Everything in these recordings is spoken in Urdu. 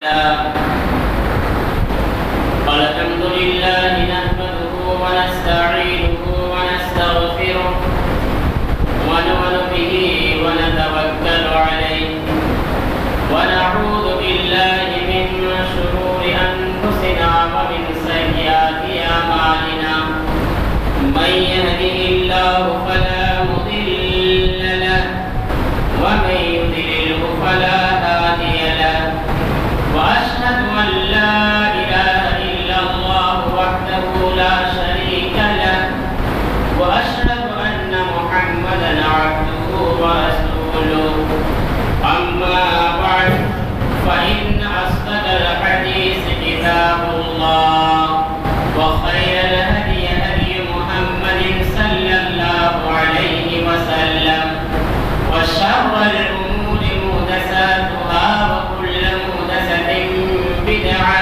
الحمد لله نحمده ونستعينه ونستغفره ونؤمن به ونتوكل عليه ونعوذ بالله من شرور أنفسنا ومن سيئات أعمالنا من يهده الله فلا مضل له ومن يضلله فلا هادي له وأشهد أن لا إله إلا الله وحده لا شريك له وأشهد أن محمدا عبده ورسوله أما بعد فإن أصدق الحديث كتاب الله وخير الهدي هدي محمد صلى الله عليه وسلم وشر الأمور محدثاتها وكل محدثة بدعة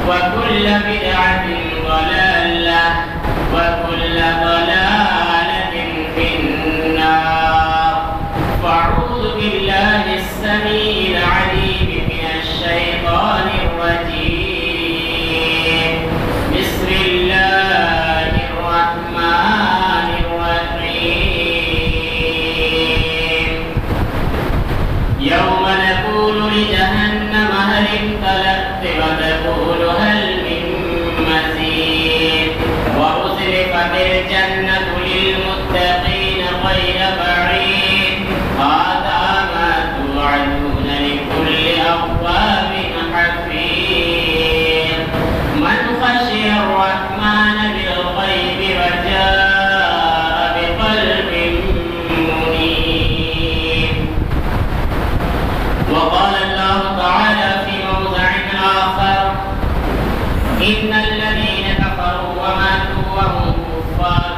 وكل بدعة ضلالة وكل ضلالة في النار فأعوذ بالله السميع العليم من الشيطان الرجيم بسم الله الرحمن الرحيم يوم نقول لجهنم هل امتلأت وتقول هل من مزيد وأزلفت الجنة للمتقين غير بعيد هذا ما توعدون لكل أواب حفيظ من خشي الرحمن بالغيب وجاء بقلب منيب وقال الله تعالى في موضع آخر إن الذين كفروا وماتوا وهم كفار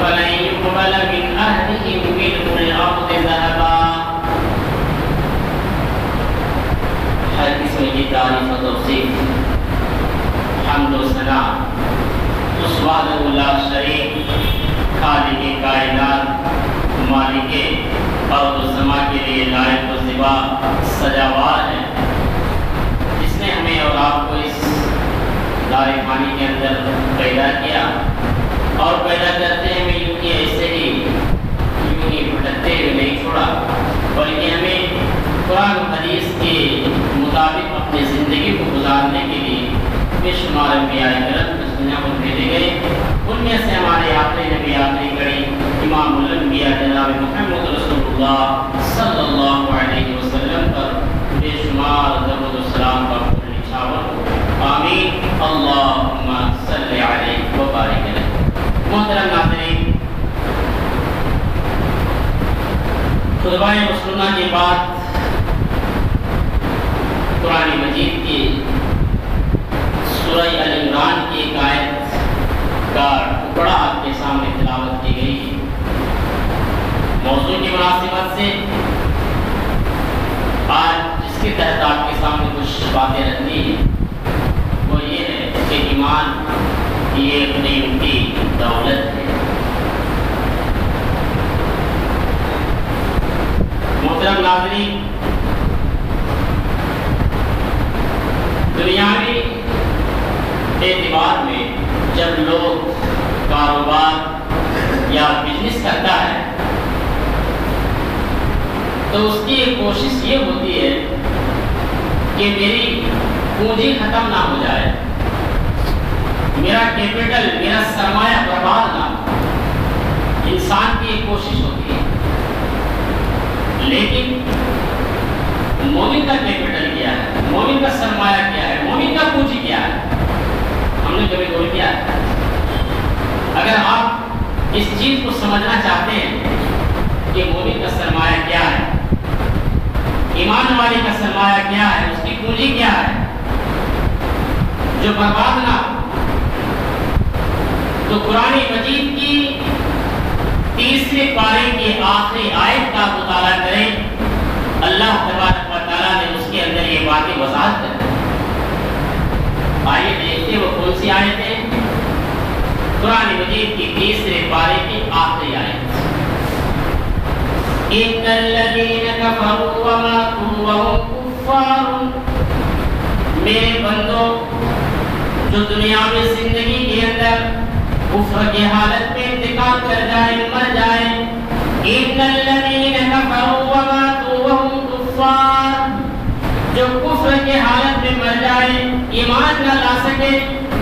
فلن يقبل من أهلهم ملء الأرض ذهبا. ہر قسم کی تعریف و توصیف حمد و ثنا اس وحدہ لا شریک خالق کائنات مالک ارض و سما کے لیے لائق و زیبا سجاوار ہے جس نے ہمیں اور آپ کو اس دار فانی کے اندر پیدا کیا اور پیدا کرتے ہمیں یوں ہی ایسے ہی بھٹکتے ہوئے نہیں چھوڑا بلکہ ہمیں قرآن و حدیث کے مطابق اپنی زندگی کو گزارنے کے لیے بے شمار انبیاء کرام اس دنیا کو بھیجے گئے. ان میں سے ہمارے آخری نبی آخری کڑی امام الانبیاء جناب محمد رسول اللہ صلی اللہ علیہ وسلم پر بے شمار درود و سلام کا پھول نچھاور. آمین اللہم صلی علیہ وبارک علیہ. محترم ناظرین، خطبہ مسلمہ کے بعد قرآن مجید کی سورہ ال عمران کی ایک آیت کا ٹکڑا آپ کے سامنے تلاوت کی گئی. موضوع کی مناسبت سے آج جس کے تحت آپ کے سامنے کچھ باتیں رکھنی ہیں وہ یہ ہے کہ ایمان یہ اپنی ان کی دولت ہے. محترم ناظرین، دنیاوی اعتبار میں جب لوگ کاروبار یا بزنس کرتا ہے تو اس کی ایک کوشش یہ ہوتی ہے کہ میری پونجی ختم نہ ہو جائے، میرا کیپٹل میرا سرمایہ برباد نہ ہو. انسان کی ایک کوشش ہوتی ہے. لیکن مومن کا کیپٹل کیا ہے؟ مومن کا سرمایہ کیا ہے؟ مومن کا پونجی کیا ہے؟ ہم نے کبھی غور کیا ہے؟ اگر آپ اس چیز کو سمجھنا چاہتے ہیں کہ مومن کا سرمایہ کیا ہے، ایمان والے کا سرمایہ کیا ہے، اس کی پونجی کیا ہے جو برباد نہ ہو، تو قرآن مجید کی تیسرے پارے کی آخری آیت کا مطالعہ کریں. اللہ تبارک و تعالیٰ نے اس کے اندر یہ باتیں وضاحت کر دی. آئیے دیکھتے وہ کون سی آیت ہے. قرآن مجید کی تیسرے پارے کی آخری آیت. إن الذين كفروا وماتوا وهم كفار میرے بندو جو دنیاوی زندگی کے اندر کفر کی حالت میں انتقال کر جائے، مر جائے، ان الذین کفروا وماتوا وهم کفار، جو کفر کی حالت میں مر جائے، ایمان نہ لا سکے،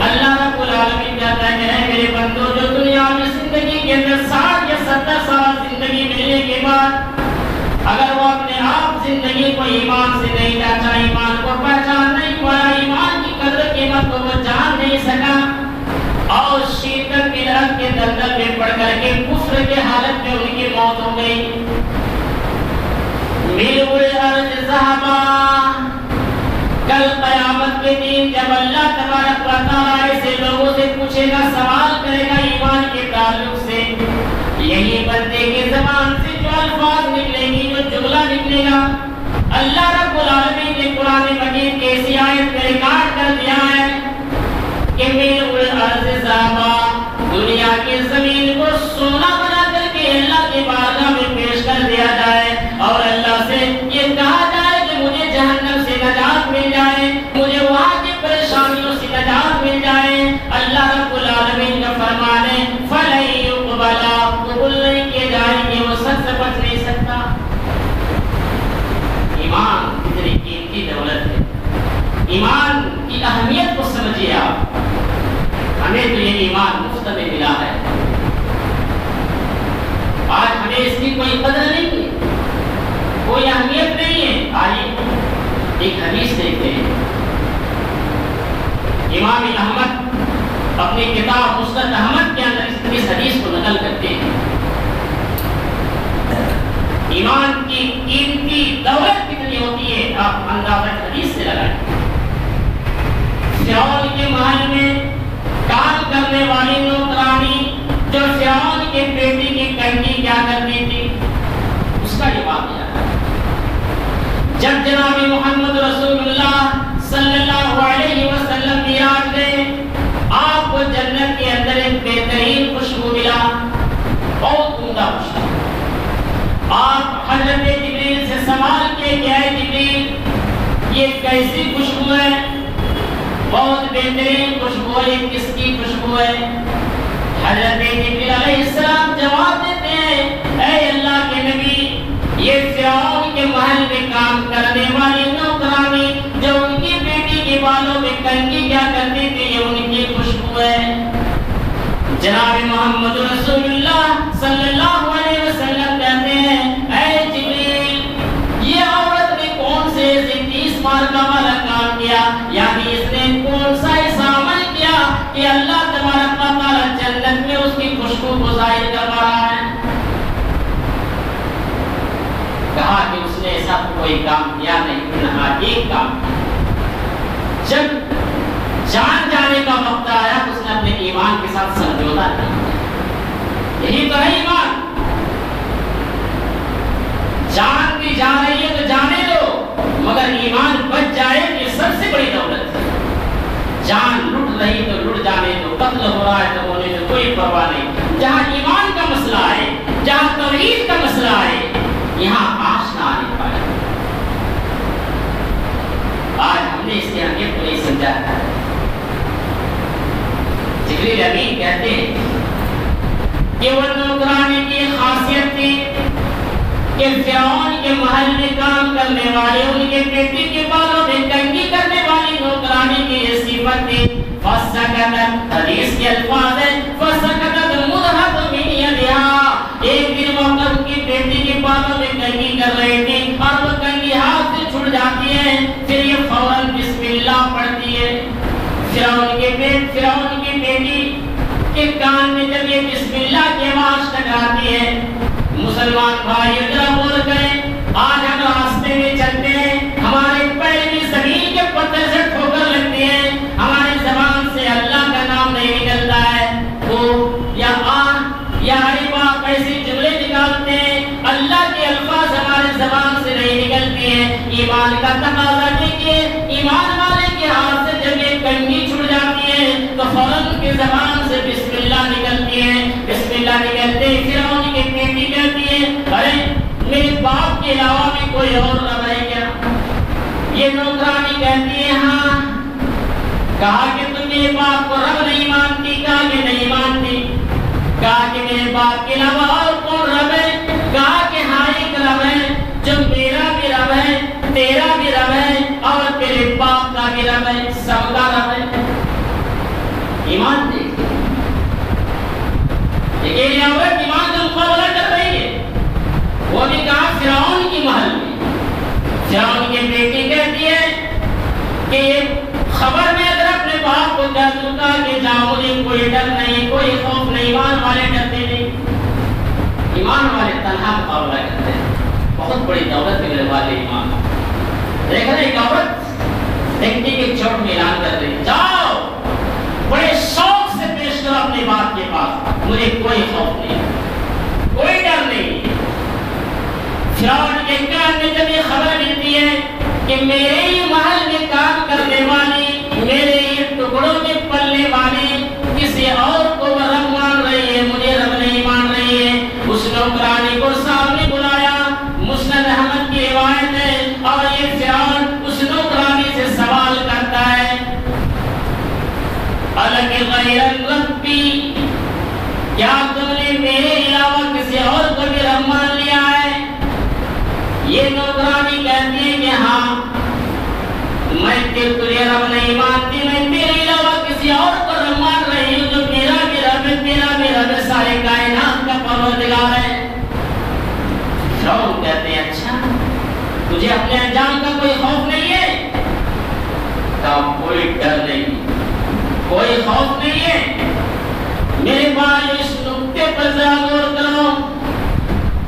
اللہ رب العالمین کہتا ہے کہ اے میرے بندو جو دنیاوی زندگی کے اندر 60 یا 70 سال زندگی ملنے کے بعد اگر وہ اپنے آپ زندگی کو ایمان سے نہیں جانچا، ایمان کو پہچان نہیں پایا، ایمان کی قدر قیمت کو وہ جان نہیں سکا اور شیطان کے نرک کے دلدل میں پڑ کر کے کفر کے حالت میں ان کی موت ہو گئی، ملء الارض ذہبا، کل قیامت کے دن جب اللہ تبارک و تعالیٰ ایسے لوگوں سے پوچھے گا، سوال کرے گا ایمان کے تعلق سے، یہی بندے کے زبان سے جو الفاظ نکلے گی، جو جملہ نکلے گا، اللہ رب العالمین نے قرآن مجید کی ایسی آیت میں ریکارڈ کر دیا ہے کہ ملء الارض ذہبا، دنیا کی زمین کو سونا بنا کر کے اللہ کی بارگاہ میں پیش کر دیا جائے اور اللہ سے یہ کہا جائے کہ مجھے جہنم سے نجات مل جائے، مجھے وہاں کی پریشانیوں سے نجات مل جائے، اللہ رب العالمین کا فرمان ہے فَلَن يُقْبَلَ، قبول نہیں کیے جائیں گے، وہ سچ سے بچ نہیں سکتا۔ ایمان کتنی قیمتی دولت ہے، ایمان کی اہمیت کو سمجھیے آپ، ہمیں تو یہ ایمان مفت میں ملا ہے، آج ہمیں اس کی کوئی قدر نہیں ہے، کوئی اہمیت نہیں ہے۔ آئیے ایک حدیث دیکھتے ہیں، امام احمد اپنی کتاب مسند احمد کے اندر اس حدیث کو نقل کرتے ہیں۔ ایمان کی قیمتی دولت کتنی ہوتی ہے آپ اندازہ حدیث سے لگائیں۔ فرعون کے محل میں کام کرنے والی نوکرانی جو فرعون کے بیٹی کی کنگھی کیا کرتی تھی، اس کا یہ واقعہ ہے۔ جب جناب محمد رسول اللہ صلی اللہ علیہ وسلم معراج گئے، آپ کو جنت کے اندر ایک بہترین خوشبو ملا، بہت عمدہ خوشبو۔ آپ حضرت جبریل سے سوال کیے کہ اے جبریل یہ کیسی خوشبو ہے؟ بہت بہترین خوشبو ہے، یہ کس کی خوشبو ہے؟ حضرت جبریل علیہ السلام جواب دیتے ہیں اے اللہ کے نبی، یہ فرعون کے محل میں کام کرنے والی نوکرانی جو ان کی بیٹی کے بالوں میں کنگھی کیا کرتی تھی، یہ ان کی خوشبو ہے۔ جناب محمد رسول اللہ صلی اللہ علیہ وسلم کہتے ہیں اے جبریل یہ عورت نے کون سے 30 مارکہ والا کام کیا، یعنی اس نے کون سا ایسا عمل کیا کہ اللہ تبارک و تعالیٰ جنت میں اس کی خوشبو کو ظاہر کروا رہا ہے؟ کہا کہ اس نے ایسا کوئی کام کیا نہیں، نہ ایک کام۔ جب جان جانے کا وقت آیا تو اس نے اپنے ایمان کے ساتھ سمجھوتا نہیں۔ یہی تو ہے ایمان، جان بھی جا رہی ہے تو جانے دو، مگر ایمان بچ جائے یہ سب سے بڑی دولت ہے۔ جان لٹ رہی تو لٹ جانے دو، قتل ہو رہا ہے تو ہونے دو، کوئی پرواہ نہیں۔ جہاں ایمان کا مسئلہ ہے، جہاں توحید کا مسئلہ ہے، یہاں آش نہ آنے پائے۔ آج ہم نے اس کی اہمیت کو نہیں سمجھا ہے۔ جبریل امین کہتے ہیں کہ وہ نوکرانی کی خاصیت تھی کہ فرعون کے محل میں کام کرنے والے ان کے بیٹی کے بالوں میں کنگھی کرنے والی نوکرانی کی یہ صفت تھی۔ فسکتت، حدیث کے الفاظ ہیں فسکتت مدحت من یدہا، ایک دن وہ ان کی بیٹی کے بالوں میں کنگھی کر رہی تھی اور وہ کنگھی ہاتھ سے چھوٹ جاتی ہے، پھر یہ فوراً بسم اللہ پڑھتی ہے۔ فرعون کی بیٹی کے کان میں جب یہ بسم اللہ کی آواز ٹکراتی ہے، مسلمان بھائی ذرا بول گئے، آج ہم راستے میں چلتے ہیں، ہمارے پیر بھی زمین کے پتھر سے ٹھوکر لگتی ہے، ہماری زبان سے اللہ کا نام نہیں نکلتا ہے، وہ یا ارے باپ ایسے جملے نکالتے ہیں، اللہ کے الفاظ ہماری زبان سے نہیں نکلتے ہیں۔ ایمان کا تقاضا دیکھیے، ایمان والے کے ہاتھ سے جب یہ کنگھی چھوٹ جاتی ہے تو فوراً کی زبان سے بسم اللہ نکلتی ہے، بسم اللہ نکلتے ہی فرعون کی بیٹی کہتی ہے ارے میرے باپ کے علاوہ بھی کوئی اور رب ہے کیا؟ یہ نوکرانی کہتی ہے ہاں کہا کہ تم میرے باپ کو رب نہیں مانتی؟ کہا کہ نہیں مانتی۔ کہا کہ میرے باپ کے علاوہ اور کون رب ہے؟ کہا کہ ہاں ایک رب ہے جو میرا بھی رب ہے، تیرا بھی رب ہے اور تیرے باپ کا بھی رب ہے، سب کا رب ہے۔ ایمان دیکھ، یہ عورت ایمان کا مقابلہ کر رہی ہے، وہ بھی کہا فرعون کی محل میں۔ فرعون کی بیٹی کہتی ہے کہ یہ خبر میں اگر اپنے باپ کو کہہ دوں گا کہ جاؤ، مجھے کوئی ڈر نہیں، کوئی خوف نہیں۔ ایمان والے ڈرتے نہیں، ایمان والے تنہا مقابلہ کرتے ہیں۔ بہت بڑی دولت ہے میرے والے ایمان۔ دیکھ رہے ایک عورت ڈنڈی کے چوٹ میں اعلان کر رہی، جاؤ بڑے شوق سے پیش کرو اپنے باپ کے پاس، مجھے کوئی خوف نہیں، کوئی ڈر نہیں۔ فرعون کے کان میں جب یہ خبر ملتی ہے کہ میرے ہی محل میں کام کرنے والی، میرے ہی ٹکڑوں میں پلنے والی کسی اور کو رب مان رہی ہے، مجھے رب نہیں مان رہی ہے، اس نوکرانی کو سامنے بلایا۔ مسند احمد کی روایت ہے، اور یہ فرعون اس نوکرانی سے سوال کرتا ہے، الگ غیر ربی، کیا تم نے میرے علاوہ کسی اور کو بھی رب مان لیا ہے؟ یہ نوکرانی کہتی ہے کہ ہاں، میں تجھے رب نہیں مانتی، میں تیرے علاوہ کسی اور کو رب مان رہی ہوں جو میرا بھی رب ہے، تیرا بھی رب ہے، سارے کائنات کا پروردگار ہے۔ فرعون کہتے ہیں اچھا، تجھے اپنے انجام کا کوئی خوف نہیں ہے؟ کہا کوئی ڈر نہیں، کوئی خوف نہیں ہے۔ میرے بھائی اس نقطے پر ذرا غور کرو،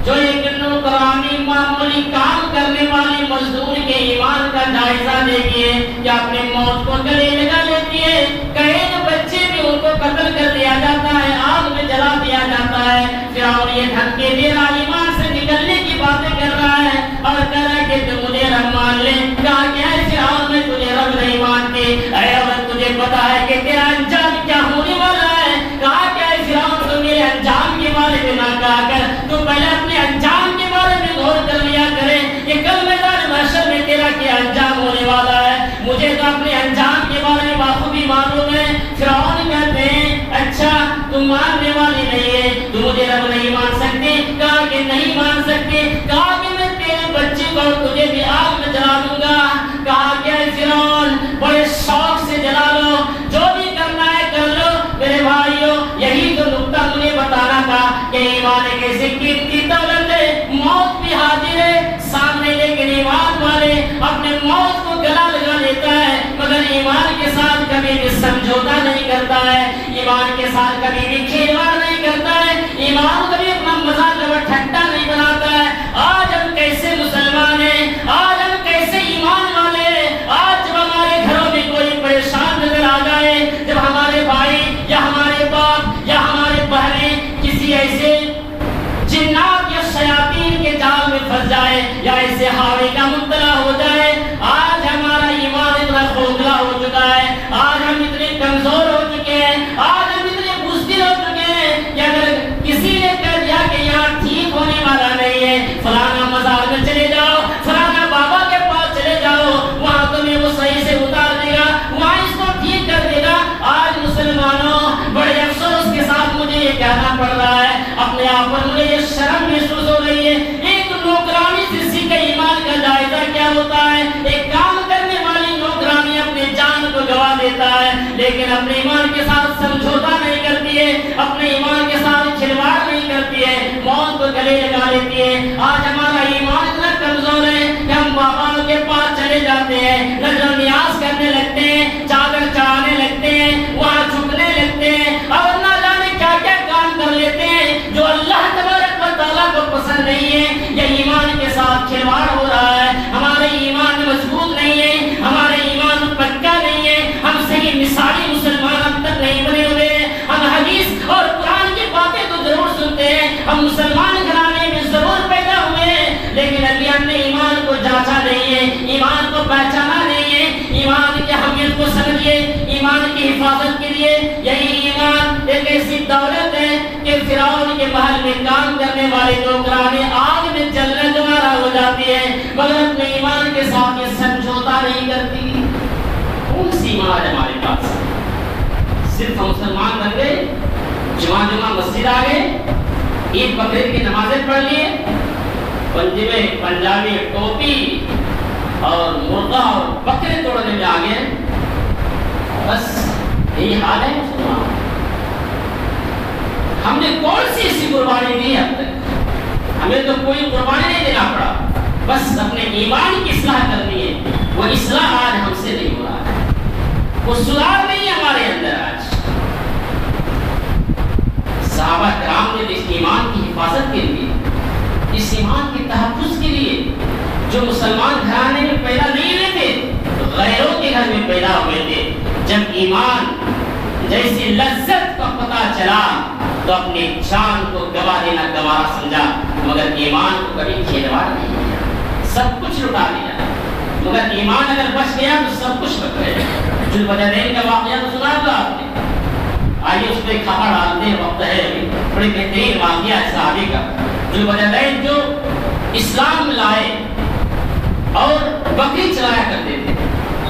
جو ایک نوکرانی معمولی کام کرنے والی مزدور کے ایمان کا جائزہ لیتی ہے، یا اپنی موت کو گلے لگا لیتی ہے، کئی بچے بھی ان کو قتل کر دیا جاتا ہے، آگ میں جلا دیا جاتا ہے۔ فرعون یہ دھمکی دے رہا، ایمان سے نکلنے کی باتیں کر رہا ہے اور کہہ رہا ہے کہ تم مجھے رب مان لے۔ کہا کہ اے فرعون، میں تجھے رب نہیں مانتی، اے عورت تجھے پتا ہے کہ تیرا انجام کیا ہونے والا ہے۔ کہا کہ اے فرعون، تو میرے انجام کے بارے میں نہ کہا کر، تو پہلے اپنے انجام کے بارے میں غور کر لیا کرے کہ کل میدان محشر میں تیرا کیا انجام ہونے والا ہے۔ مجھے تو اپنے انجام کے بارے میں بخوبی معلوم ہے۔ فرعون کہتے ہیں اچھا، تم ماننے والی نہیں ہے، تم مجھے رب نہیں مان سکتے؟ کہا کہ نہیں مان سکتے۔ کہا کہ میں تیرے بچے کو اور تجھے بھی آگ میں جلا دوں گا۔ کہا کہ اے فرعون، بڑے شوق سے جلا لو، جو بھی کرنا ہے کر لو۔ میرے بھائیوں، یہی تو نقطہ مجھے بتانا تھا کہ ایمان ایک ایسی قیمتی دولت ہے، موت بھی حاضر ہے سامنے، لیکن ایمان والے اپنے موت کو گلا لگا لیتا ہے، مگر ایمان کے ساتھ کبھی بھی سمجھوتا نہیں کرتا ہے، ایمان کے ساتھ کبھی بھی کھیلواڑ نہیں کرتا ہے، ایمان کبھی اپنا مذاق اور ٹھٹا نہیں بناتا ہے۔ آج ہم کیسے مسلمان ہیں، آج ہم کیسے ایمان والے ہیں، آج جب ہمارے گھروں میں کوئی پریشان نظر آ جائے، جب ہمارے بھائی یا ہمارے باپ یا ہمارے بہنیں کسی ایسے جنات یا شیاطین کے جال میں پھنس جائے یا ایسے ہاوی کا مبتلا ہو جائے، آج ہمارا ایمان اتنا کھوکھلا ہو چکا ہے، آج ہم اتنے کمزور ہو چکے ہیں، آج ہم اتنے بزدل ہو چکے ہیں کہ اگر کسی نے کہہ دیا کہ یہاں ٹھیک ہونے والا نہیں ہے، فلانا مزار میں چلے جاؤ، فلانا بابا کے پاس چلے جاؤ، وہاں تمہیں وہ صحیح سے اتار دے گا، وہاں اس کو ٹھیک کر دے گا۔ آج مسلمانوں، بڑے افسوس کے ساتھ مجھے یہ کہنا پڑ رہا ہے، اپنے آپ پر مجھے یہ شرم محسوس ہو رہی ہے، ایک نوکرانی سے سیکھے ایمان کا جائزہ کیا ہوتا ہے۔ ایک کام کرنے والی نوکرانی اپنے جان کو گوا دیتا ہے، لیکن اپنے ایمان کے ساتھ سمجھوتا نہیں کرتی ہے، اپنے ایمان کے ساتھ کھلواڑ نہیں کرتی ہے، موت کو گلے لگا لیتی ہے۔ آج ہمارا ایمان اتنا کمزور ہے کہ ہم باباؤں کے پاس چلے جاتے ہیں، نظر و نیاز کرنے لگتے ہیں، چادر چڑھانے لگتے ہیں، وہاں جھکنے لگتے ہیں، اور نہ جانے کیا کیا کام کر لیتے ہیں جو اللہ تبارک و تعالیٰ کو پسند نہیں ہے۔ یہ ایمان کے ساتھ کھلواڑ ہو رہا ہے، ہمارے ایمان مضبوط نہیں ہے، ہمارے ایمان پکا نہیں ہے، ہم صحیح مثالی مسلمان اب تک نہیں بنے ہوئے ہیں۔ ہم حدیث اور قرآن کی باتیں تو ضرور سنتے ہیں، ہم مسلمان گھرانے میں ضرور پیدا ہوئے ہیں، لیکن ابھی ہم نے ایمان کو جانچا نہیں ہے، ایمان کو پہچانا نہیں ہے۔ ایمان کی اہمیت کو سمجھیے، ایمان کی حفاظت کے لیے یہی ایمان ایک ایسی دولت ہے کہ فرعون کے محل میں کام کرنے والے نوکرانے آگ میں جلنے دوبارہ ہو جاتی ہے، مگر اپنے ایمان کے ساتھ یہ سمجھوتا نہیں کرتی۔ کون سی ایمان آج ہمارے پاس؟ صرف ہم مسلمان بن گئے، جمعہ مسجد آ گئے، عید بقرعید کی نمازیں پڑھ لیے، پنجے میں پنجابی ٹوپی اور مرغا اور بکرے توڑنے میں آ گئے، بس یہی حال ہے مسلمان۔ ہم نے کون سی ایسی قربانی دی اب تک؟ ہمیں تو کوئی قربانی نہیں دینا پڑا، بس اپنے ایمان کی اصلاح کرنی ہے۔ وہ اصلاح آج ہم سے نہیں ہو رہا ہے، وہ سدھار نہیں ہے ہمارے اندر آج۔ صحابہ کرام نے اس ایمان کی حفاظت کے لیے، اس ایمان کے تحفظ کے لیے، جو مسلمان گھرانے میں پیدا نہیں ہوئے تھے، غیروں کے گھر میں پیدا ہوئے تھے، جب ایمان جیسی لذت کا پتہ چلا تو اپنی جان کو گوا دینا گوارا سمجھا، مگر ایمان کو کبھی کھلواڑ نہیں کیا، سب کچھ لٹا دیا۔ مگر ایمان اگر بچ گیا تو سب کچھ بچ گیا۔ ذوالبجرین کا واقعہ تو سنا ہوگا آپ نے، آئیے اس پہ کھپا ڈالتے ہیں، وقت ہے، بڑی بہترین واقعہ ہے صحابی کا۔ ذوالبجرین جو اسلام لائے اور بکری چلایا کرتے تھے،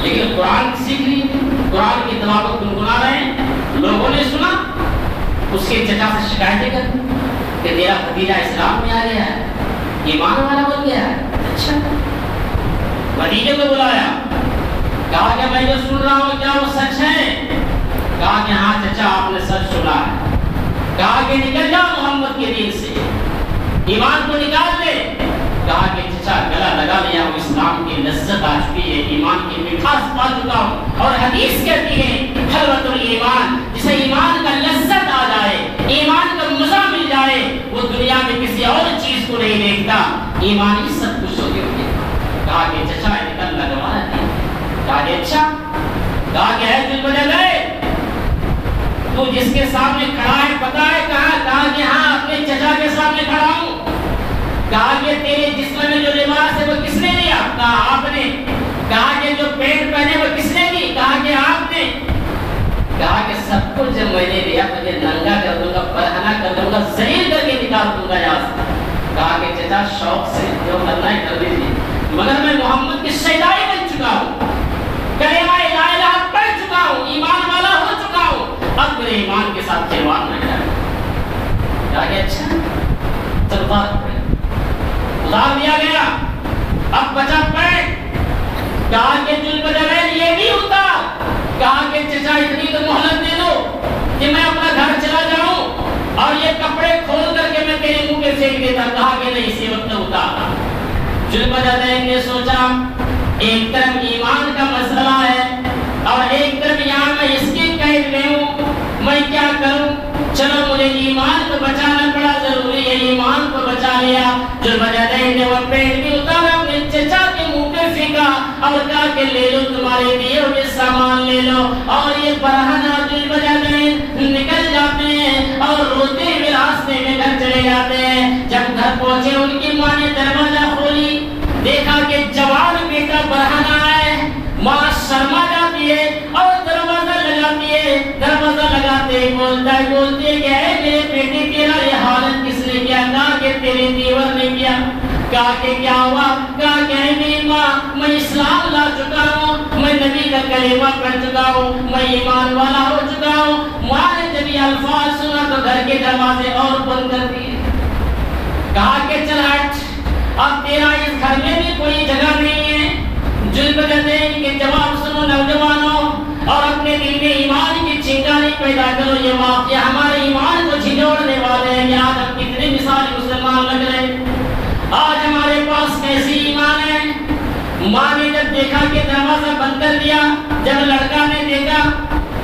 لیکن قرآن سیکھ لی، قرآن کی تلاوت گنگنا رہے ہیں، لوگوں نے سنا، اس کے چچا سے شکایتیں کر کہ تیرا بھتیجا اسلام میں آ گیا ہے، ایمان والا بن گیا ہے۔ اچھا، بھتیجے کو بلایا، کہا کہ میں جو سن رہا ہوں کیا وہ سچ ہے؟ کہا کہ ہاں چچا آپ نے سچ سنا ہے۔ کہا کہ نکل جاؤ محمد کے دین سے، ایمان کو نکال لے۔ کہا کہ چچا گلا لگا لیا ہوں، اسلام کی لذت آ چکی ہے، ایمان کی مٹھاس پا چکا ہوں، اور حدیث کہتی ہے حلوۃ الایمان، جسے ایمان کا لذت آ جائے، ایمان کا مزہ مل جائے، وہ دنیا میں کسی اور چیز کو نہیں دیکھتا، ایمان ہی سب کچھ ہو گیا۔ کہا کہ چچا نکل لگوا ہے۔ کہا کہ اچھا، کہا کہ ہے ذوالبجرین تو جس کے سامنے کھڑا ہے پتہ ہے کہاں؟ کہا کہ ہاں اپنے چچا کے سامنے کھڑا ہوں۔ کہا کہ تیرے جسم میں جو لباس ہے وہ کس نے دیا؟ کہا آپ نے۔ کہا کہ جو پینٹ پہنے وہ کس نے دی؟ کہا کہ آپ نے۔ کہا کہ سب کچھ جب میں نے دیا تجھے ننگا کر دوں گا، برہنہ کر دوں گا، ذلیل کر کے نکال دوں گا یہاں سے۔ کہا کہ چچا شوق سے جو کرنا ہے کر دیجیے، مگر میں محمد کی شیدائی بن چکا ہوں، کلمہ لا الہ پڑھ چکا ہوں، ایمان والا ہو چکا ہوں، اب میرے ایمان کے ساتھ کھلواڑ نہ کرے۔ کہا کہ اچھا چل بات پڑے، اتار دیا گیا، اب بچا پینٹ۔ کہا کہ ذوالبجرین یہ بھی اتار۔ کہا کہ چچا اتنی تو مہلت دے دو کہ میں اپنا گھر چلا جاؤں اور یہ کپڑے کھول کر کے میں تیرے منہ پہ پھینک دیتا۔ کہا کہ نہیں، اسی وقت اتار۔ ذوالبجرین نے سوچا ایک طرف ایمان کا مسئلہ ہے اور ایک طرف یہاں میں اس کے قید میں ہوں، میں کیا کروں؟ چلو مجھے ایمان کو بچانا پڑا، ضروری ہے ایمان کو بچا لیا۔ ذوالبجرین نے وہ پینٹ بھی اتارا، اپنے چچا کے منہ پہ پھینکا اور کہا کہ لے لو تمہارے دیے ہوئے سامان لے لو، اور یہ برہنہ ذوالبجرین نکل جاتے ہیں اور روتے ہوئے راستے میں گھر چلے جاتے ہیں۔ جب گھر پہنچے ان کی ماں نے دروازہ کھولی، دیکھا کہ جوان بیٹا برہنہ ہے، ماں شرما جاتی ہے اور دروازہ لگاتی ہے، دروازہ لگاتے ہی بولتے کہ اے میرے بیٹے تیرا یہ حالت کس نے کیا؟ کہا کہ تیرے دیور نے کیا۔ کہا کہ کیا ہوا؟ کہا کہ اے میری ماں میں اسلام لا چکا ہوں، میں نبی کا کلمہ پڑھ چکا ہوں، میں ایمان والا ہو چکا ہوں۔ ماں نے جب یہ الفاظ سنا تو گھر کے دروازے اور بند کر دیے۔ کہا کہ چل ہٹ، اب تیرا اس گھر میں بھی کوئی جگہ نہیں ہے۔ ذوالبجرین کے جواب سنو نوجوانوں، اور اپنے دل میں ایمان کی چنگاری پیدا کرو۔ یہ واقعہ ہمارے ایمان کو جھنجھوڑنے والے ہیں کہ آج ہم کتنے مثالی مسلمان لگ رہے ہیں۔ آج ہمارے پاس کیسی ایمان ہے؟ ماں نے جب دیکھا کہ دروازہ بند کر دیا، جب لڑکا نے دیکھا،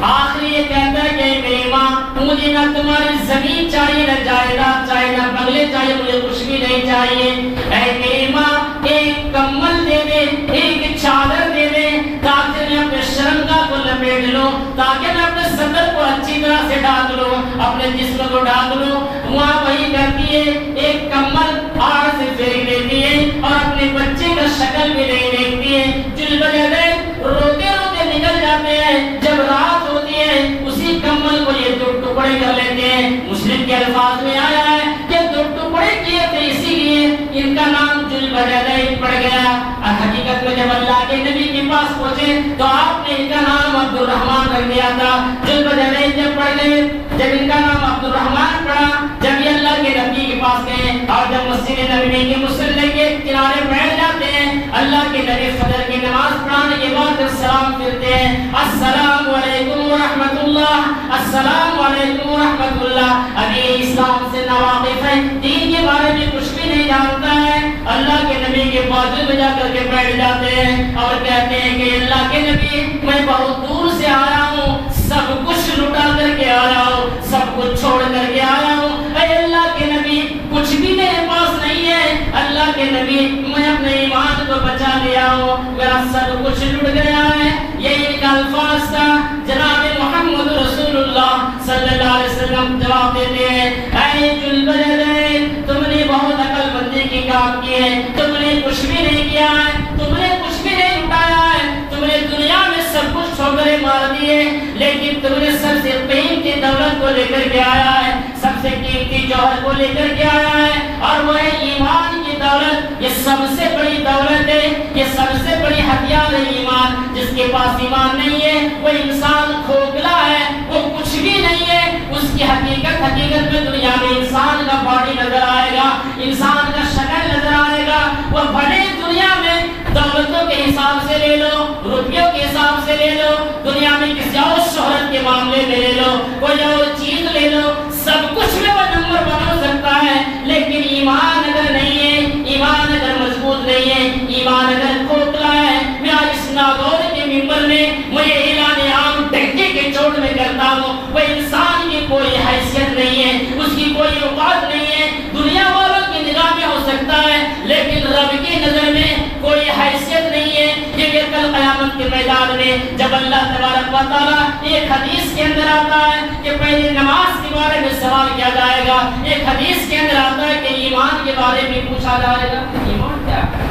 آخری یہ کہتا ہے کہ میری ماں مجھے نہ تمہاری زمین چاہیے، نہ جائیداد چاہیے، نہ بنگلے چاہیے، مجھے کچھ بھی نہیں چاہیے۔ اے میری ماں ایک کمبل دے دے، ایک چادر دے دے، تاکہ میں اپنے شرمگاہ کو لپیٹ لوں، تاکہ میں اپنے صدر کو اچھی طرح سے ڈھانپ لوں، اپنے جسم کو ڈھانپ لوں۔ ماں وہی کرتی ہے، ایک کمبل آڑ سے پھینک دیتی ہے اور اپنے بچے کا شکل بھی نہیں دیکھتی ہے۔ ذوالبجرین روتے روتے نکل جاتے ہیں۔ جب رات ہوتی ہے اسی کمبل کو یہ دو ٹکڑے کر لیتے ہیں۔ مسلم کے الفاظ میں آیا ہے کہ دو ٹکڑے کیے تھے، اسی لیے ان کا نام ذوالبجرین پڑ گیا۔ اور حقیقت میں جب اللہ کے نبی کے پاس پہنچے تو آپ نے ان کا نام الرحمن رکھ دیا تھا۔ ذوالبجرین جب پڑھ گئے، جب ان کا نام عبد الرحمن پڑا، جب یہ اللہ کے نبی کے پاس گئے اور جب مسجد نبوی کے مصلی کے کنارے بیٹھ جاتے ہیں، اللہ کے نبی فجر کی نماز پڑھانے کے بعد سلام پھرتے ہیں، السلام علیکم ورحمۃ اللہ، السلام علیکم ورحمۃ اللہ۔ ابھی اسلام سے ناواقف ہے، دین کے بارے میں کچھ بھی نہیں جانتا ہے، اللہ کے نبی کے بازو میں جا کر کے بیٹھ جاتے ہیں اور کہتے ہیں کہ اللہ کے نبی میں بہت دور سے آیا ہوں، سب کچھ لٹا کر کے آیا ہوں، سب کچھ چھوڑ کر کے آیا ہوں، اے اللہ کے نبی کچھ بھی میرے پاس نہیں ہے، اللہ کے نبی میں اپنے ایمان کو بچا لیا ہوں، میرا سب کچھ لٹ گیا ہے۔ یہ ان کا الفاظ تھا۔ جناب محمد رسول اللہ صلی اللہ علیہ وسلم جواب دیتے ہیں، اے ذوالبجرین تم نے بہت عقل مندی کی کام کی ہے، تم نے کچھ بھی نہیں کیا ہے، تم نے کچھ بھی نہیں اٹھایا ہے، تم نے دنیا میں سب کچھ ٹھوکریں مار دی ہے، لیکن تم نے سب سے قیمتی دولت کو لے کر کے آیا ہے، سب سے قیمتی جوہر کو لے کر کے آیا ہے، اور وہ ہے ایمان کی دولت۔ یہ سب سے بڑی دولت ہے، یہ سب سے بڑی ہتھیار ہے ایمان۔ جس کے پاس ایمان نہیں ہے وہ انسان کھوکھلا ہے، وہ کچھ بھی نہیں ہے، اس کی حقیقت میں دنیا میں انسان کا باڈی نظر آئے گا، انسان کا شکل نظر آئے گا، وہ بڑے دنیا میں دولتوں کے حساب سے لے لو، روپیوں کے حساب سے لے لو، دنیا میں کسی اور شہرت کے معاملے میں لے لو، کوئی اور چیز لے لو، سب کچھ میں وہ نمبر ون ہو سکتا ہے، لیکن ایمان اگر نہیں ہے، ایمان اگر مضبوط نہیں ہے، ایمان اگر کھوکھلا ہے، میں آج اس ناگور کے ممبر میں مجھے اعلان عام ڈنکے کے چوٹ میں کرتا ہوں، وہ انسان کی کوئی حیثیت نہیں ہے، اس کی کوئی اوقات نہیں ہے، دنیا والوں کی نگاہ میں ہو سکتا ہے لیکن رب کی نظر میں کوئی حیثیت نہیں ہے۔ یہ کل قیامت کے میدان میں جب اللہ تبارک و تعالیٰ ایک حدیث کے اندر آتا ہے کہ پہلے نماز کے بارے میں سوال کیا جائے گا، ایک حدیث کے اندر آتا ہے کہ ایمان کے بارے میں پوچھا جائے گا، ایمان کیا ہے؟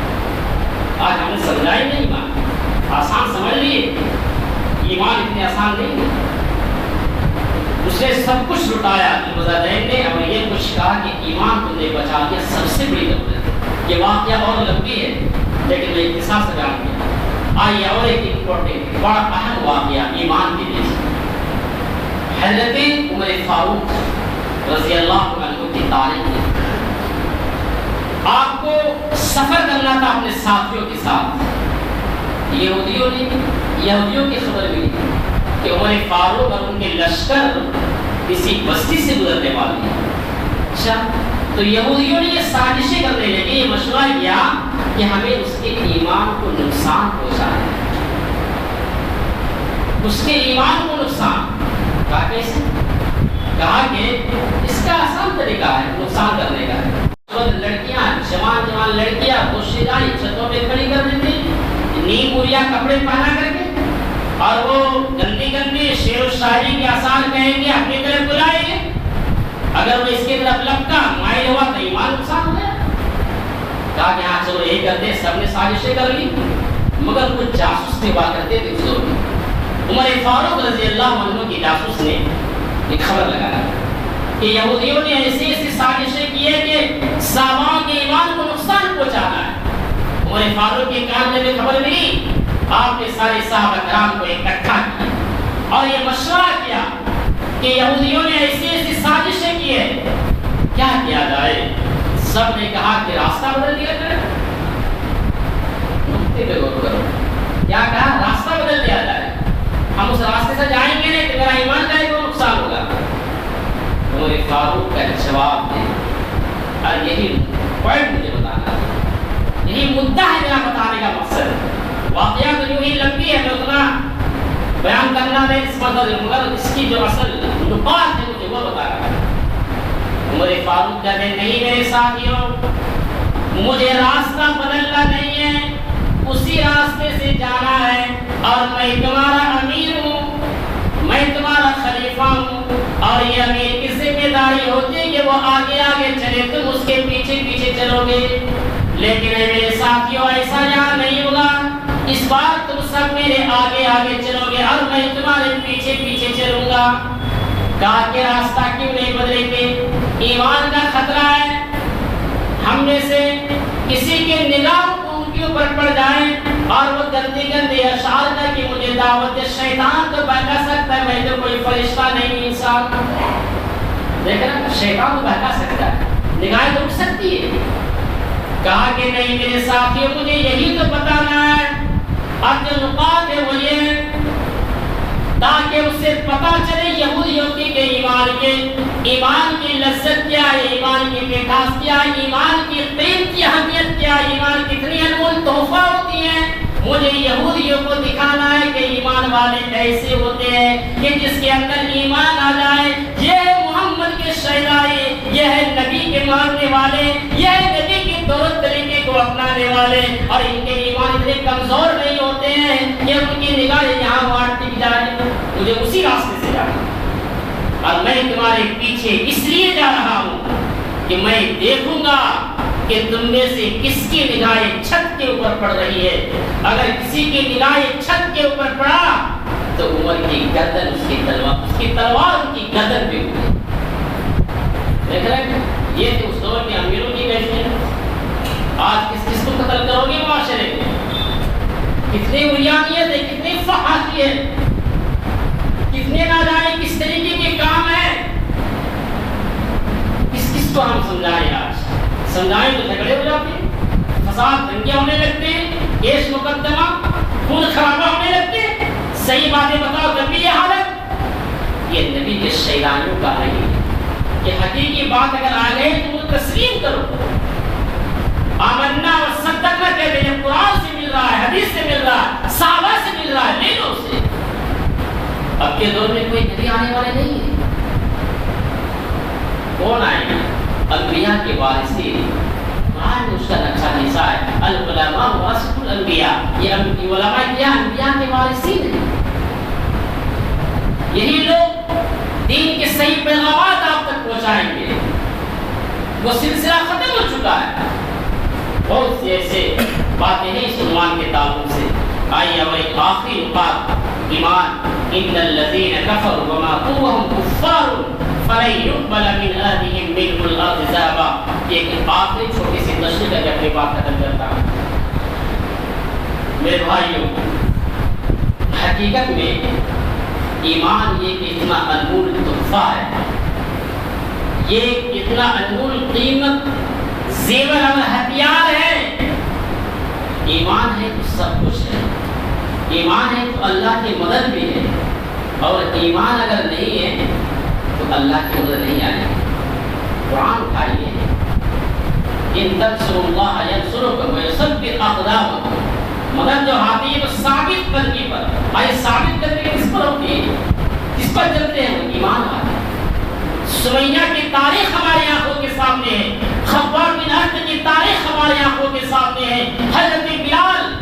آج ہم نے سمجھا ہی نہیں، ایمان آسان سمجھ لیے، ایمان اتنے آسان نہیں ہے۔ اس نے سب کچھ لٹایا ذوالبجرین نے، اور یہ کچھ کہا کہ ایمان تم نے بچا لیا، سب سے بڑی دولت ہے۔ یہ واقعہ اور لمبی ہے لیکن میں اختصار سے بیان کیا۔ آئیے اور ایک امپورٹنٹ بڑا اہم واقعہ ایمان کے لیے، حضرت عمر فاروق رضی اللہ عنہ کی تاریخ میں آپ کو سفر کرنا تھا اپنے ساتھیوں کے ساتھ، یہودیوں کی خبر ملی کہ عمر فاروق اور ان کے لشکر کسی بستی سے گزرنے والے ہیں۔ اچھا، تو یہودیوں نے یہ سازشیں کرنے لگے، یہ مشورہ کیا کہ ہمیں اس کے ایمان کو نقصان پہنچانا ہے، اس کے ایمان کو نقصان۔ کہا کیسے؟ کہا کہ اس کا آسان طریقہ ہے نقصان کرنے کا ہے۔ لڑکیاں جوان لڑکیاں پوشیدہ چھتوں پہ کھڑی کر دیتی، نیم اوریا کپڑے پہنا کر کے، اور وہ گندی شعر و شاعری کے آثار کہیں گے، اپنی طرف بلائیں گے، اگر وہ اس کی طرف لپکا مائل ہوا تو ایمان نقصان ہو گیا۔ کہا کہ ہاں چلو یہی کرتے، سب نے سازشیں کر لی، مگر کچھ جاسوس سے بات کرتے تھے اس دور میں۔ عمر فاروق رضی اللہ عنہ کی جاسوس نے ایک خبر لگایا کہ یہودیوں نے ایسی سازشیں کی ہے کہ صحابہ کے ایمان کو نقصان پہنچانا ہے۔ عمر فاروق کے کان میں خبر ملی، آپ نے سارے صحابہ کرام کو اکٹھا کیا اور یہ مشورہ کیا کہ یہودیوں نے ایسی سازشیں کی ہے، کیا کیا جائے؟ سب نے کہا کہ راستہ بدل دیا جائے۔ نقطے پہ غور کرو، کیا کہا؟ راستہ بدل دیا جائے، ہم اس راستے سے جائیں گے نہیں تو میرا ایمان کا ایک نقصان ہوگا۔ عمر فاروق کا جواب دے، اور یہی پوائنٹ مجھے بتانا ہے، یہی مدعا ہے میرا بتانے کا مقصد۔ واقعہ تو یوں ہی لمبی ہے، میں اتنا بیان کرنا نہیں اس مقصد، مگر اس کی جو اصل نقاط ہے مجھے وہ بتا رہا ہے۔ عمر فاروق کہتے ہیں نہیں میرے ساتھیوں، مجھے راستہ بدلنا نہیں ہے، اسی راستے سے جانا ہے، اور میں تمہارا امیر ہوں، میں تمہارا خلیفہ ہوں، اور یہ امیر کی ذمہ داری ہوتی ہے کہ وہ آگے آگے چلے، تم اس کے پیچھے پیچھے چلو گے، لیکن میرے ساتھیوں ایسا یہاں نہیں ہوگا، اس بار تم سب میرے آگے آگے چلو گے اور میں تمہارے پیچھے پیچھے چلوں گا۔ کہا کہ راستہ کیوں نہیں بدلیں گے؟ ایمان کا خطرہ ہے، ہم میں سے کسی کے نگاہ ان کے اوپر پڑ جائے اور وہ گندے گندے اشعار کا کہ مجھے دعوت شیطان تو بہکا سکتا ہے، میں تو کوئی فرشتہ نہیں انسان. دیکھ رہا شیطان تو بہکا سکتا ہے، نگاہیں تو اٹھ سکتی ہے. کہا کہ نہیں میرے ساتھیوں مجھے یہی تو بتانا ہے، اب جو نقاط ہے وہ یہ تاکہ اسے پتا چلے یہودیوں کے ایمان کی لذت کیا ہے، ایمان کی مٹھاس کیا ہے، ایمان کی قیمت کی اہمیت کیا ہے، ایمان کتنی انمول تحفہ ہوتی ہے. مجھے یہودیوں کو دکھانا ہے کہ ایمان والے ایسے ہوتے ہیں کہ جس کے اندر ایمان آ جائے یہ ہے محمد کے شہدائے، یہ ہے نبی کے ماننے والے، یہ ہے نبی کے طور طریقے کو اپنانے والے، اور ان کے ایمان اتنے کمزور نہیں ہوتے ہیں کہ ان کی نگاہیں یہاں وہاں ٹک جائے. مجھے اسی راستے سے جانا، اور میں تمہارے پیچھے اس لیے جا رہا ہوں کہ میں دیکھوں گا کہ تم میں سے کس کی نگاہیں چھت کے اوپر پڑ رہی ہے. اگر کسی کی نگاہیں چھت کے اوپر پڑا تو عمر کی گردن اس کی تلوار ان کی گردن پہ ہوئی. دیکھ رہے ہیں یہ تو اس دور کے امیروں کی کیفیت. آج کس کو قتل کرو گے معاشرے میں؟ کتنی اریانیت ہے، کتنی فحاشی ہے، کتنے نہ جانے کس طریقے کے کام ہیں. کس کو ہم سمجھائیں؟ آج سمجھائیں تو جھگڑے ہو جاتے ہیں، فساد دنگے ہونے لگتے ہیں، کیس مقدمہ خون خرابہ ہونے لگتے ہیں. صحیح باتیں بتاؤ جب بھی یہ حالت. یہ نبی کے شیطانوں کا نہیں ہے. یہ حقیقی بات اگر آ گئی تو وہ تسلیم کرو. آمنا اور صدقنا کہتے ہیں، قرآن سے مل رہا ہے، حدیث سے مل رہا ہے، صحابہ سے مل رہا ہے، لے لو اسے. اب کے دور میں کوئی نبی آنے والے نہیں ہے. کون آئے گا؟ انبیاء کے وارثین. قرآن میں اس کا نقشہ حصہ ہے، العلماء ورثۃ الانبیاء. یہ علماء کیا؟ انبیاء کے وارثین ہیں. یہی لوگ دین کے صحیح پیغامات آپ تک پہنچائیں گے. وہ سلسلہ ختم ہو چکا ہے. بہت سی ایسے باتیں ہیں اس عنوان کے تعلق سے. آئیے اب ایک آخری نقطہ ایمان. ان الذین کفروا وماتوا وهم کفار فلن يقبل من احدهم ملء الارض ذهبا. ایک آخری چھوٹی سی تشریح کر کے اپنی بات ختم کرتا ہوں. میرے بھائیوں، حقیقت میں ایمان یہ اتنا انمول تحفہ ہے، یہ اتنا انمول قیمت زیور اور ہتھیار ہے. ایمان ہے تو سب کچھ ہے. ایمان ہے تو اللہ کی مدد بھی ہے، اور ایمان اگر نہیں ہے تو اللہ کی مدد نہیں آئے گی. قرآن اٹھائیے، ان تنصروا اللہ ینصرکم ویثبت اقدامکم. مگر جو آتی ہے وہ ثابت قدمی پر. آئے ثابت قدمی کس پر ہوتی ہے؟ کس پر چلتے ہیں؟ وہ ایمان والے. سمیہ کی تاریخ ہماری آنکھوں کے سامنے ہے، خباب بن ارد کی تاریخ ہماری آنکھوں کے سامنے ہے، حضرت بلال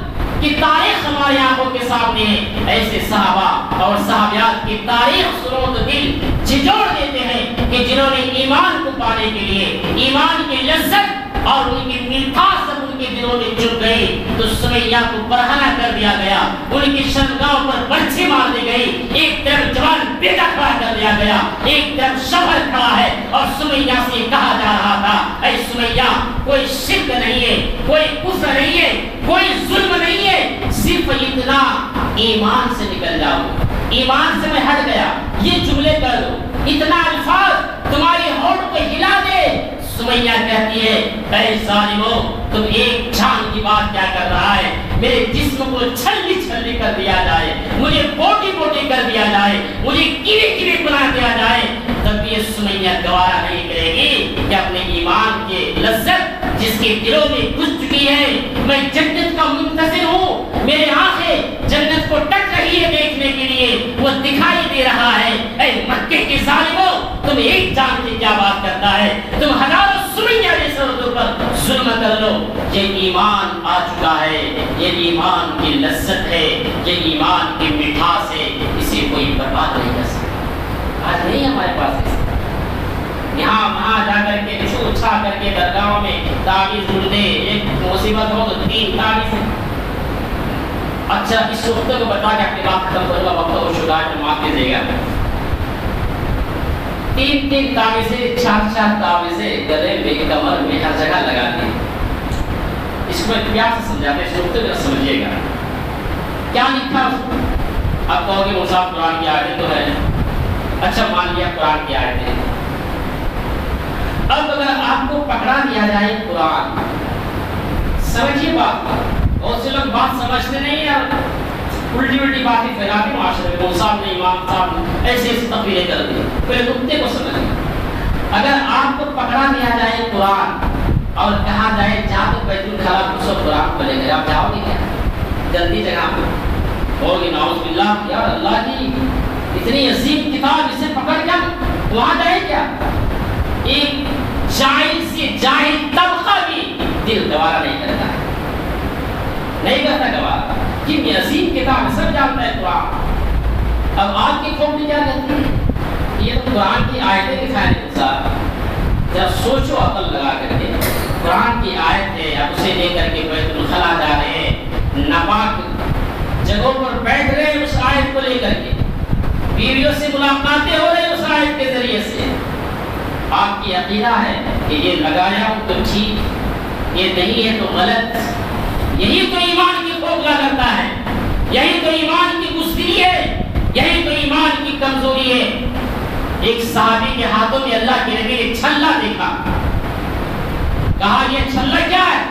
کی تاریخ ہماری آنکھوں کے سامنے ہے. ایسے صحابہ اور صحابیات کی تاریخ سنو تو دل جھجوڑ دیتے ہیں کہ جنہوں نے ایمان کو پانے کے لیے ایمان کی لذت اور ان کی مٹھاس جب ان کے دلوں میں چپ گئی تو سمیہ کو برہنہ کر دیا گیا، ان کی شرمگاہوں پر برچھی مار دی گئی. ایک طرف جوان بیٹا کھڑا کر دیا گیا، ایک طرف شوہر کھڑا ہے، اور سمیہ سے کہا جا رہا تھا اے سمیہ کوئی شرک نہیں ہے، کوئی کفر نہیں ہے، کوئی ظلم نہیں ہے، صرف اتنا ایمان سے نکل جاؤ، ایمان سے میں ہٹ گیا، یہ جملے کر دو، اتنا الفاظ تمہاری ہونٹ کو ہلا دے. سمیہ کہتی ہے اے ظالمو تم ایک جان کی بات کیا کر رہا ہے؟ میرے جسم کو چھلی چھلی کر دیا جائے، مجھے بوٹی بوٹی کر دیا جائے، مجھے کیڑے کیڑے بنا دیا جائے، تب یہ سمیہ گوارا نہیں کرے گی کہ اپنے ایمان کے لذت جس کے دلوں میں گھس چکی ہے. میں جنت کا منتظر ہوں، میرے آنکھیں جنت کو ٹک رہی ہے دیکھنے کے لیے، وہ دکھائی دے رہا ہے. اے مکے کے ظالموں تم ایک جان کی کیا بات کرتا ہے؟ تم ہزاروں سمیہ جیسے اردو پر ظلم کر لو. یہ ایمان آ چکا ہے، یہ ایمان کی لذت ہے، یہ ایمان کی مٹھاس ہے، اسے کوئی برباد نہیں کر سکتا. آج نہیں ہمارے پاس ایسا. یہاں وہاں جا کر کے چھو چھا کر کے درگاہوں میں تعویذ ڈھونڈ دے، ایک مصیبت ہو تو 3 تعویذ. اچھا اس نقطے کو بتا کے اپنی بات ختم کروں گا، وقت ہو چکا ہے تو معاف کیجیے گا. 3 تعویذیں 4 تعویذیں گلے میں کمر میں ہر جگہ لگا دی. اس اس کو پیار سے سمجھاتے ہیں، سنتے ہوئے سمجھیے گا کیا لکھا اس کو۔ اب کہو گے مصحف قرآن کی آیتیں تو ہے، اچھا مان لیا قرآن کی آیتیں، اب اگر آپ کو پکڑا دیا جائے قرآن، سمجھیے بات، بہت سے لوگ بات سمجھتے نہیں ہیں، الٹی الٹی باتیں پھیلاتے معاشرے میں، صاحب نے امام صاحب نے ایسے ایسی تقریریں کر دی، پہلے نقطے کو سمجھیں۔ اگر آپ کو پکڑا دیا جائے قرآن اور کہا جائے جا تو بیت الخلا کو سب قرآن کو لے کر، آپ جاؤ گے کیا؟ جلدی جگہ پہ ہوگی نعوذ باللہ، یار اللہ کی اتنی عظیم کتاب اسے پکڑ کر وہاں جائے کیا؟ ایک جاہل سے جاہل طبقہ بھی دل گوارا نہیں کرتا ہے، نہیں کرتا گوارا، کتنی عظیم کتاب ہے، سب جانتا ہے قرآن۔ اب آپ کی قوم کیا کہتی ہے؟ یہ تو قرآن کی آیتیں دکھائیں انسان، جب سوچو عقل لگا کر کے، قرآن کی آیت ہے، اب اسے لے کر کے بیت الخلا جا رہے ہیں، ناپاک جگہوں پر بیٹھ رہے ہیں اس آیت کو لے کر کے، بیویوں سے ملاقاتیں ہو رہی ہیں اس آیت کے ذریعے سے، آپ کی عقیدہ ہے کہ یہ لگایا ہوں تو ٹھیک، یہ نہیں ہے تو غلط، یہی تو ایمان کی کھوکھلا کرتا ہے، یہی تو ایمان کی بزدلی ہے، یہی تو ایمان کی کمزوری ہے۔ ایک صحابی کے ہاتھوں میں اللہ کے نبی نے چھلا دیکھا، کہا یہ چھلا کیا ہے؟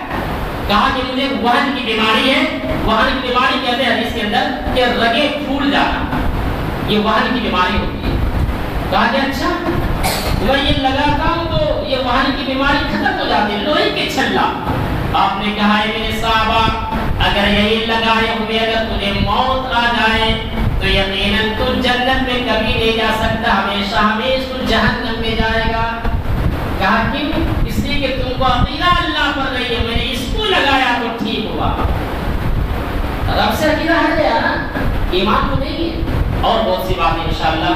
کہا کہ مجھے وہن کی بیماری ہے، وہن کی بیماری کہتے ہیں حدیث کے اندر کہ رگیں پھول جانا، یہ وہن کی بیماری ہوتی ہے۔ کہا کہ اچھا میں یہ لگاتا ہوں تو یہ وہن کی بیماری ختم ہو جاتی ہے، لوہے کے چھلا۔ آپ نے کہا ہے میرے صحابہ اگر یہی لگائے ہوئے اگر تجھے موت آ جائے تو یقیناً تو جنت میں کبھی نہیں جا سکتا، ہمیشہ ہمیشہ تو جہنم میں جائے گا۔ کہا کیوں؟ اس لیے کہ تم کو عقیدہ اللہ پر نہیں ہے، میں نے اس کو لگایا تو ٹھیک ہوا۔ رب سے عقیدہ ہٹ گیا نا، ایمان تو نہیں ہے۔ اور بہت سی باتیں انشاءاللہ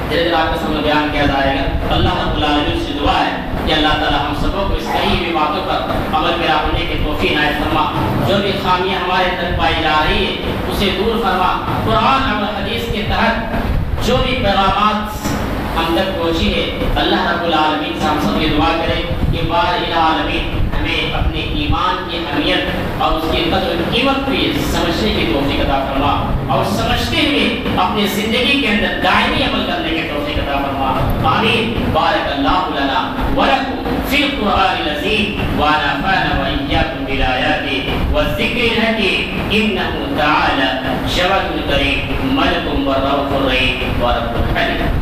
دھیرے دھیرے آپ کے سامنے بیان کیا جائے گا۔ اللہ رب العالمین سے دعا ہے کہ اللہ تعالی ہم سبوں کو اس کئی بھی باتوں پر عمل پیرا ہونے کی توفیق عنایت فرما، جو بھی خامیاں ہمارے اندر پائی جا رہی ہے اسے دور فرما۔ قرآن اور حدیث کے تحت جو بھی پیغامات ہم تک پہنچی ہے اللہ رب العالمین سے ہم سب یہ دعا کریں کہ بار العالمین ہمیں اپنے ایمان کی اہمیت اور اس کی قدر و قیمت کو سمجھنے کی توفیق عطا فرما، اور سمجھتے ہوئے اپنی زندگی کے اندر دائمی عمل کرنے کی توفیق عطا فرما۔ آمین۔ بارک اللہ لنا ولکم فی القرآن العظیم ونفعنا وإیاکم بالآیات والذکر الحکیم انہ تعالی جواد کریم ملک ورؤوف رحیم ورب حلیم۔